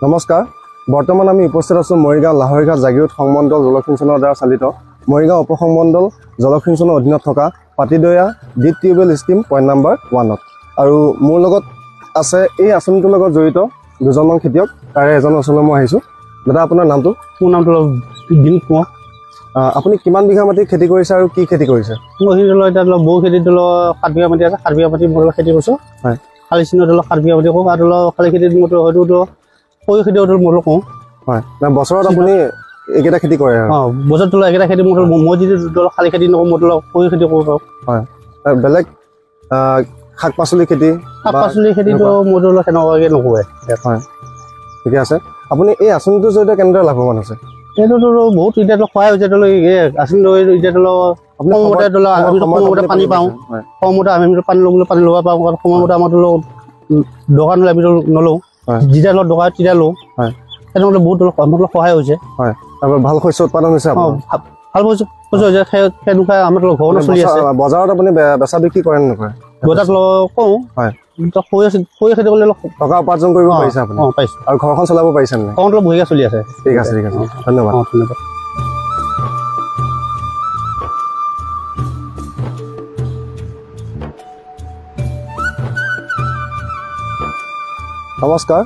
নমস্কাৰ বৰ্তমান আমি উপস্থিত আছো মৰিগাঁও লাহৰিঘাট জাগিৰোড সংমণ্ডল জলসিঞ্চনৰ দ্বাৰা চালিত মৰিগাঁও উপসংমণ্ডল জলসিঞ্চনৰ অধীনত থকা পাতিদয়া deep tubewell scheme point number 1 আৰু মোৰ লগত আছে এই আঁচনিটোৰ লগত জড়িত দুজনমান খেতিয়ক তাৰে এজন ওচৰলৈ মই আহিছোঁ দাদা আপোনাৰ নামটো মোৰ নামটো বিন কুমাৰ আপুনি কিমান বিঘা মাটি খেতি কৰিছে আৰু কি খেতি কৰিছে মই এতিয়া বহু খেতিত 7 বিঘা মাটি আছে 7 বিঘা মাটি মই খেতি কৰিছোঁ হয় খালি চিনত 7 বিঘা মাটি কৰোঁ আৰু খালি খেতিত মই হয়তো সৰু খেতি মই কওঁ হয় বছৰত আপুনি একেটা খেতি কৰে বছৰত একেটা খেতি মই যদি খালি খেতি নকৰোঁ মই সৰু খেতি কৰোঁ হয় বেলেগ শাক পাচলি খেতিটো মই সেনেকুৱাকৈ নকৰোঁ হয় ঠিকে আছে আপুনি এই আঁচনিটোৰ জৰিয়তে কেনেদৰে লাভৱান হৈছে এইটোতো বহুত এতিয়াতো সহায় হৈছে আঁচনি এতিয়াতো সময়মতে পানী পাওঁ সময়মতে আমি পানী ল'বলৈ পানী ল'ব পাৰোঁ আৰু সময়মতে আমাৰ দোকান আমি নলওঁ যেতিয়া দোকান তেতিয়া লওঁ তেনেহ'লে বহুত সহায় হৈছে হয় ভাল শস্য উৎপাদন হৈছে ভাল শস্য হৈছে সেনেকুৱা আমাৰ ঘৰতো চলি আছে বজাৰত আপুনি বেচা বিক্ৰী কৰে নে নকৰে বজাৰত কওঁ হয় সৰু খেতি কৰিলে টকা উপাৰ্জন কৰিব পাৰিছে আপুনি পাৰিছোঁ আৰু ঘৰখন চলাব পাৰিছে নে ঘৰটো বঢ়িয়া চলি আছে ঠিক আছে ধন্যবাদ ধন্যবাদ নমস্কাৰ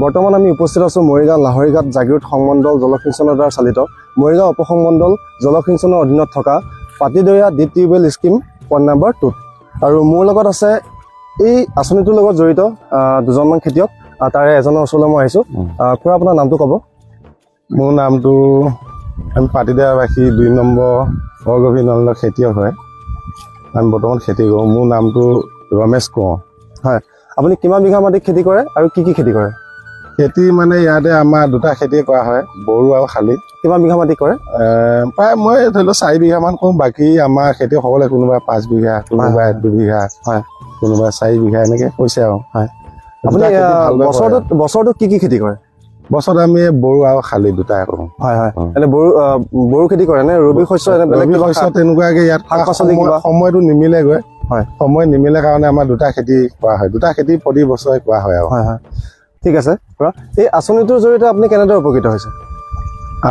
বৰ্তমান আমি উপস্থিত আছোঁ মৰিগাঁও লাহৰিঘাট জাগিৰোড সংমণ্ডল জলসিঞ্চনৰ দ্বাৰা চালিত মৰিগাঁও উপসংমণ্ডল জলসিঞ্চনৰ অধীনত থকা পাতিদয়া deep tubewell scheme point number 2 আৰু মোৰ লগত আছে এই আঁচনিটোৰ লগত জড়িত দুজনমান খেতিয়ক তাৰে এজনৰ ওচৰলৈ মই আহিছোঁ খুৰা আপোনাৰ নামটো ক'ব মোৰ নামটো আমি পাতিদয়াবাসী 2 নম্বৰ অগভিনন্দ খেতিয়ক হয় আমি বৰ্তমান খেতি কৰোঁ মোৰ নামটো ৰমেশ কোঁৱৰ হয় আপুনি কিমান বিঘা মাটিত খেতি কৰে আৰু কি খেতি কৰে খেতি মানে ইয়াতে আমাৰ দুটা খেতি কৰা হয় বড়ো আৰু শালি কিমান বিঘা মাটি কৰে প্ৰায় মই ধৰি লওক 4 বিঘামান কৰোঁ বাকী আমাৰ খেতিয়কসকলে কোনোবা 5 বিঘা কোনোবা 2 বিঘা হয় কোনোবা 4 বিঘা এনেকৈ কৈছে আৰু হয় আপুনি বছৰটোত কি খেতি কৰে বছৰত আমি বড়ো আৰু শালি দুটাই কৰোঁ হয় হয় এনে বড়ো খেতি কৰে নে ৰবি শস্য এনে বেলেগ শস্য তেনেকুৱাকৈ ইয়াত শাক পাচলি সময়টো নিমিলেগৈ হয় সময় নিমিলে কাৰণে আমাৰ দুটা খেতি কৰা হয় দুটা খেতি প্ৰতি বছৰে কৰা হয় আৰু হয় হয় ঠিক আছে এই আঁচনিটোৰ জৰিয়তে আপুনি কেনেদৰে উপকৃত হৈছে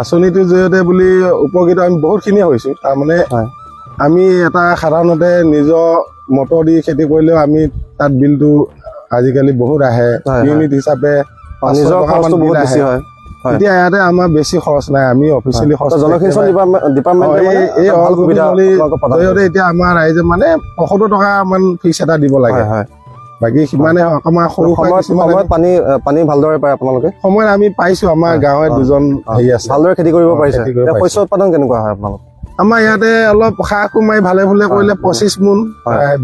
আঁচনিটোৰ জৰিয়তে বুলি উপকৃত আমি বহুতখিনিয়ে হৈছোঁ তাৰমানে আমি এটা সাধাৰণতে নিজৰ মটৰ দি খেতি কৰিলেও আমি তাত বিলটো আজিকালি বহুত আহে ইউনিট হিচাপে নিজৰ খৰচটো বহুত বেছি হয় এতিয়া ইয়াতে আমাৰ বেছি খৰচ নাই আমি অফিচিয়েলি জলসিঞ্চন ডিপাৰ্টমেণ্টে এতিয়া আমাৰ ৰাইজে মানে 75 টকামান ফিজ এটা দিব লাগে বাকী সিমানে আমাৰ সৰু সময়ত পানী ভালদৰে পায় আপোনালোকে সময়ত আমি পাইছোঁ আমাৰ গাঁৱে দুজন হেৰি আছে ভালদৰে খেতি কৰিব পাৰিছে শস্য উৎপাদন কেনেকুৱা হয় আপোনালোক আমাৰ ইয়াতে অলপ সাৰ মাৰি ভালে ভালে কৰিলে 25 মোন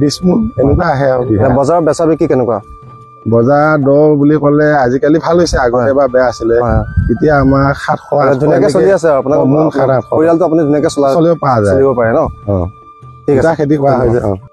20 মোন এনেকুৱা আহে আৰু বজাৰত বেচা বিক্ৰী কেনেকুৱা বজাৰ দৰ বুলি ক'লে আজিকালি ভাল হৈছে আগতে এবাৰ বেয়া আছিলে এতিয়া আমাৰ 700 ধুনীয়াকৈ চলি আছে আপোনাৰ পৰিয়ালটো আপুনি ধুনীয়াকৈ চলিব পাৰে ন ঠিক আছে খেতি কৰা হয়